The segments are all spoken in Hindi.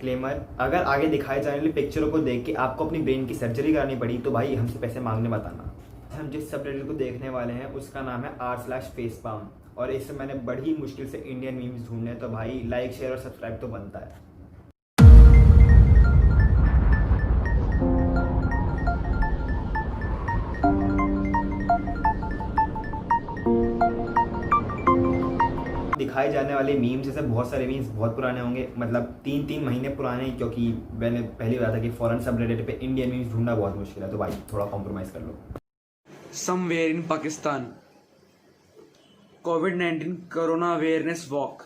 क्लेमर, अगर आगे दिखाए जाने वाली पिक्चरों को देख के आपको अपनी ब्रेन की सर्जरी करानी पड़ी तो भाई हमसे पैसे मांगने मत आना। हम जिस सबरेडिट को देखने वाले हैं उसका नाम है r/facepalm और इससे मैंने बड़ी मुश्किल से इंडियन मीम्स ढूंढे, तो भाई लाइक शेयर और सब्सक्राइब तो बनता है। दिखाए जाने वाले मीम्स जैसे बहुत सारे मीम्स बहुत पुराने होंगे, मतलब 3-3 महीने पुराने, क्योंकि मैंने पहली बार था कि फॉरेन सबरेडिट पे इंडियन मीम्स ढूंढना बहुत मुश्किल है, तो भाई थोड़ा कॉम्प्रोमाइज़ कर लो। Somewhere in Pakistan, COVID-19 Corona Awareness Walk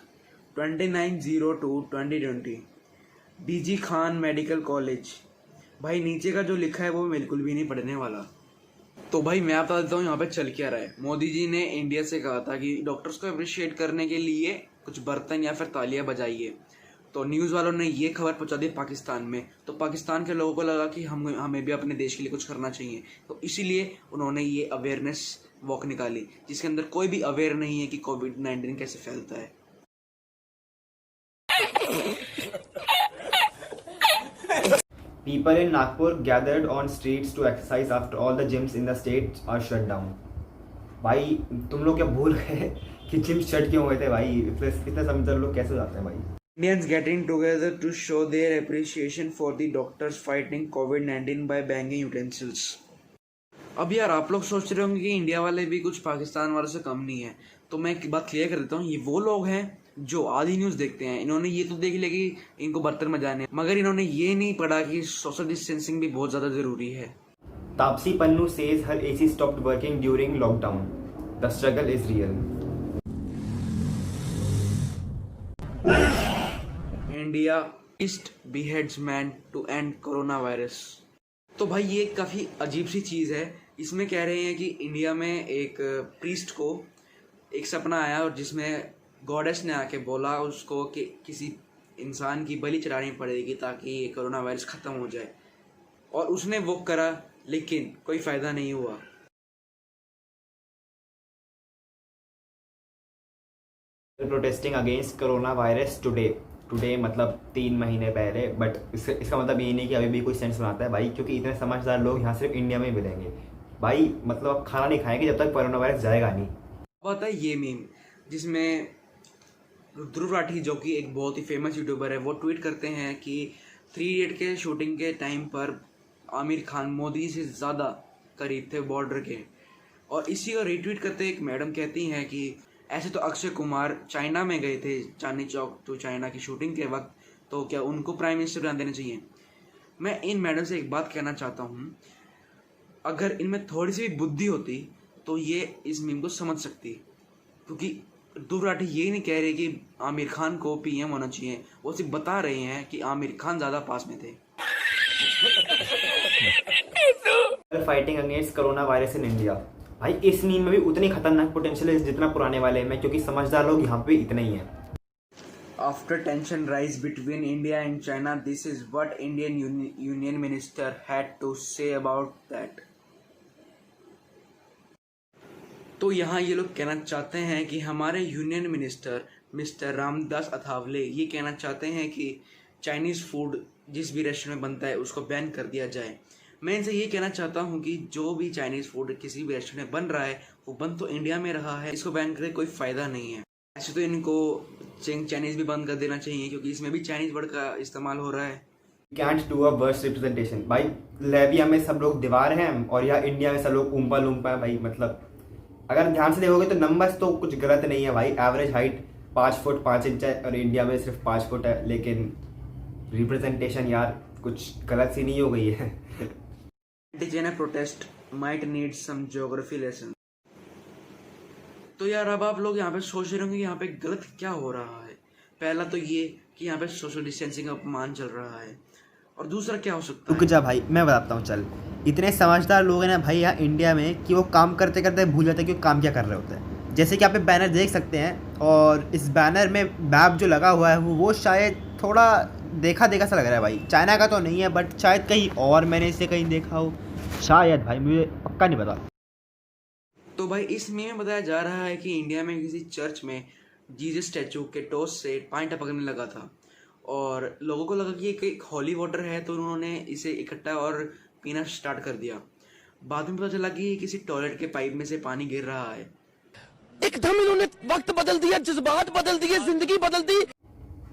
29/02/2020 DG Khan medical college. भाई नीचे का जो लिखा है वो बिल्कुल भी नहीं पढ़ने वाला। तो भाई मैं बता देता हूँ यहाँ पे चल क्या रहा है। मोदी जी ने इंडिया से कहा था कि डॉक्टर्स को अप्रिशिएट करने के लिए कुछ बर्तन या फिर तालियां बजाइए, तो न्यूज़ वालों ने ये खबर पहुंचा दी पाकिस्तान में। तो पाकिस्तान के लोगों को लगा कि हमें भी अपने देश के लिए कुछ करना चाहिए, तो इसीलिए उन्होंने ये अवेयरनेस वॉक निकाली, जिसके अंदर कोई भी अवेयर नहीं है कि कोविड-19 कैसे फैलता है। People in Nagpur gathered on streets to exercise after all the gyms in the state are shut down. भाई तुम लोग क्या भूल गए कि जिम शट क्यों हुए थे भाई? इतने समझदार लोग कैसे हो जाते हैं भाई? Indians getting together to show their appreciation for the doctors fighting COVID-19 by banging utensils. अब यार आप लोग सोच रहे होंगे कि इंडिया वाले भी कुछ पाकिस्तान वालों से कम नहीं है, तो मैं एक बात क्लियर कर देता हूँ। ये वो लोग हैं जो आधी न्यूज़ देखते हैं। इन्होंने ये तो देख लिया कि इनको बर्तन बजाने, मगर इन्होंने ये नहीं पढ़ा कि सोशल डिस्टेंसिंग भी बहुत ज़्यादा ज़रूरी है। Taapsee Pannu says her AC stopped working during lockdown. The struggle is real. India east beheads man to end corona virus. तो भाई ये काफ़ी अजीब सी चीज़ है। इसमें कह रहे हैं कि इंडिया में एक प्रीस्ट को एक सपना आया और जिसमें गॉडेस ने आके बोला उसको कि किसी इंसान की बलि चढ़ानी पड़ेगी ताकि ये कोरोना वायरस ख़त्म हो जाए, और उसने वो करा, लेकिन कोई फ़ायदा नहीं हुआ। Protesting against corona virus today मतलब 3 महीने पहले, बट इसका मतलब ये नहीं कि अभी भी कोई सेंस बनाता है भाई, क्योंकि इतने समझदार लोग यहाँ सिर्फ इंडिया में ही मिलेंगे भाई। मतलब आप खाना नहीं खाएंगे जब तक कोरोना वायरस जाएगा नहीं। बात है ये मीम जिसमें ध्रुव राठी, जो कि एक बहुत ही फेमस यूट्यूबर है, वो ट्वीट करते हैं कि 3 इडियट के शूटिंग के टाइम पर आमिर खान मोदी से ज़्यादा करीब थे बॉर्डर के, और इसी को रीट्वीट करते एक मैडम कहती हैं कि ऐसे तो अक्षय कुमार चाइना में गए थे चांदनी चौक टू चाइना की शूटिंग के वक्त, तो क्या उनको प्राइम मिनिस्टर बना देना चाहिए? मैं इन मैडम से एक बात कहना चाहता हूँ, अगर इनमें थोड़ी सी भी बुद्धि होती तो ये इस मीम को समझ सकती, क्योंकि ध्रुव राठी ये नहीं कह रहे कि आमिर खान को पीएम होना चाहिए, वो सिर्फ बता रहे हैं कि आमिर खान ज़्यादा पास में थे। Fighting against corona virus in India, भाई इस मीम में भी उतनी खतरनाक पोटेंशियल है जितना पुराने वाले में, क्योंकि समझदार लोग यहाँ पे इतने ही हैं। After tension rise between India and China, this is what Indian Union Minister had to say about that. तो यहाँ ये लोग कहना चाहते हैं कि हमारे union minister mister Ramdas Athawale ये कहना चाहते हैं कि चाइनीज़ फूड जिस भी रेस्टोरेंट में बनता है उसको बैन कर दिया जाए। मैं इनसे ये कहना चाहता हूँ कि जो भी चाइनीज़ फूड किसी भी रेस्टोरेंट में बन रहा है वो बन तो इंडिया में रहा है, इसको बैन करके कोई फ़ायदा नहीं है। ऐसे तो इनको चाइनीज़ भी बंद कर देना चाहिए, क्योंकि इसमें भी चाइनीज़ वर्ड का इस्तेमाल हो रहा है। Can't do a worse representation, भाई लेबिया में सब लोग दीवार हैं और यहाँ इंडिया में सब लोग ऊंपा लूंपा है भाई। मतलब अगर ध्यान से देखोगे तो नंबर्स तो कुछ गलत नहीं है भाई। एवरेज हाइट 5 फुट 5 इंच है और इंडिया में सिर्फ 5 फुट है, लेकिन रिप्रेजेंटेशन यार कुछ गलत सी नहीं हो गई है। Indigenous protest might need some geography lesson. तो यार अब आप लोग यहाँ पे सोच रहे होंगे कि यहाँ पे गलत क्या हो रहा है। पहला तो ये कि यहाँ पे सोशल डिस्टेंसिंग का अपमान चल रहा है, और दूसरा क्या हो सकता है? रुक जा भाई मैं बताता हूँ। चल, इतने समझदार लोग हैं ना भाई यहाँ इंडिया में कि वो काम करते करते भूल जाते हैं कि वो काम क्या कर रहे होते हैं। जैसे कि आप बैनर देख सकते हैं, और इस बैनर में मैप जो लगा हुआ है वो शायद थोड़ा देखा देखा सा लग रहा है भाई। चाइना का तो नहीं है, बट शायद कहीं और मैंने इसे कहीं देखा हो, शायद भाई मुझे पक्का नहीं पता। तो भाई इस में बताया जा रहा है कि इंडिया में किसी चर्च में जीसस स्टैचू के टोस से पानी टपकने लगा था, और लोगों को लगा कि ये एक हॉली वाटर है, तो उन्होंने इसे इकट्ठा और पीना स्टार्ट कर दिया। बाद में पता चला कि ये किसी टॉयलेट के पाइप में से पानी गिर रहा है। एकदम इन्होंने वक्त बदल दिया, जज्बात बदल दिए, जिंदगी बदल दी।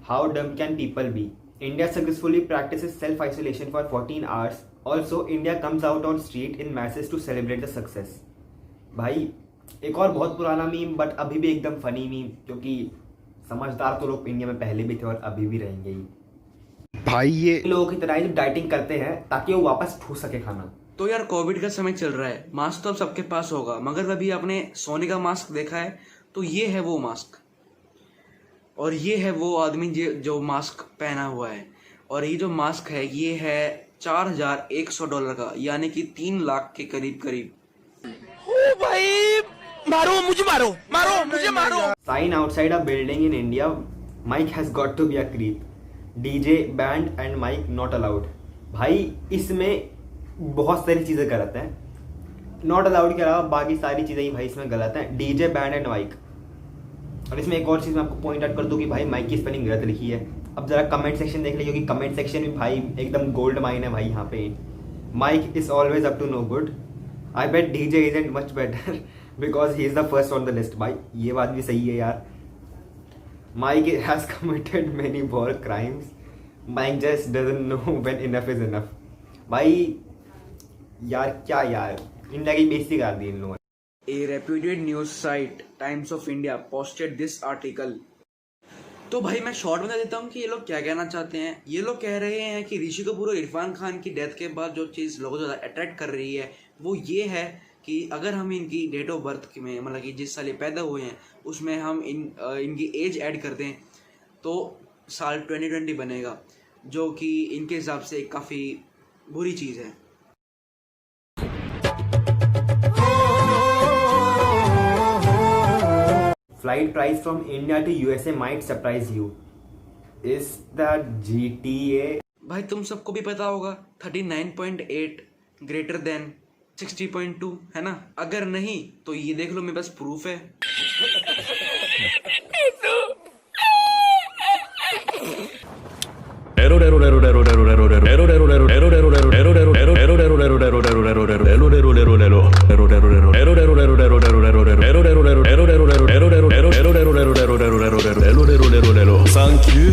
How dumb can people be? India successfully practices self-isolation for 14 hours. Also, India comes out on street in masses to celebrate the success. भाई एक और बहुत पुराना मीम बट अभी भी एकदम फनी मीम, क्योंकि समझदार तो लोग इंडिया में पहले भी थे और अभी भी रहेंगे ही। भाई ये लोगों की तरह जो डाइटिंग करते हैं ताकि वो वापस ठूस सके खाना। तो यार कोविड का समय चल रहा है, मास्क तो अब सबके पास होगा, मगर अभी आपने सोने का मास्क देखा है? तो ये है वो मास्क, और ये है वो आदमी जो मास्क पहना हुआ है। और ये जो मास्क है ये है $4100 का, यानी कि 3 लाख के करीब करीब। ओ भाई मारो मुझे, मारो मुझे मारो। Sign outside a building in India, mic has got to be a creep. DJ, band and mic not allowed. भाई इसमें बहुत सारी चीज़ें गलत हैं। नॉट अलाउड के अलावा बाकी सारी चीज़ें ही भाई इसमें गलत हैं। DJ, band and Mike. और इसमें एक और चीज़ मैं आपको पॉइंट आउट कर दूं कि भाई माइक की स्पेलिंग गलत लिखी है। अब जरा कमेंट सेक्शन देख लीजिए, क्योंकि कमेंट सेक्शन में भाई एकदम गोल्ड माइन है भाई यहाँ पे। Mike is always up to no good. I bet DJ isn't much better because he is the first on the list. भाई ये बात भी सही है यार। Mike has committed many war crimes, Mike just doesn't know when enough is enough. भाई यार क्या यार, इंडिया की बेइज्जती कर दी इन लोगों ने। A reputed news site Times of India posted this article। तो भाई मैं शॉर्ट बता देता हूँ कि ये लोग क्या कहना चाहते हैं। ये लोग कह रहे हैं कि ऋषि कपूर और इरफान खान की डेथ के बाद जो चीज़ लोगों को ज़्यादा अट्रैक्ट कर रही है वो ये है कि अगर हम इनकी डेट ऑफ बर्थ में, मतलब कि जिस साल ये पैदा हुए हैं उसमें हम इनकी एज ऐड कर दें तो साल 2020 बनेगा, जो कि इनके हिसाब से काफ़ी बुरी चीज़ है। Flight price from India to USA might surprise you. Is that GTA? भाई तुम सबको भी पता होगा 39.8 ग्रेटर देन 60.2 है ना? अगर नहीं तो ये देख लो, मेरे पास प्रूफ है। एरो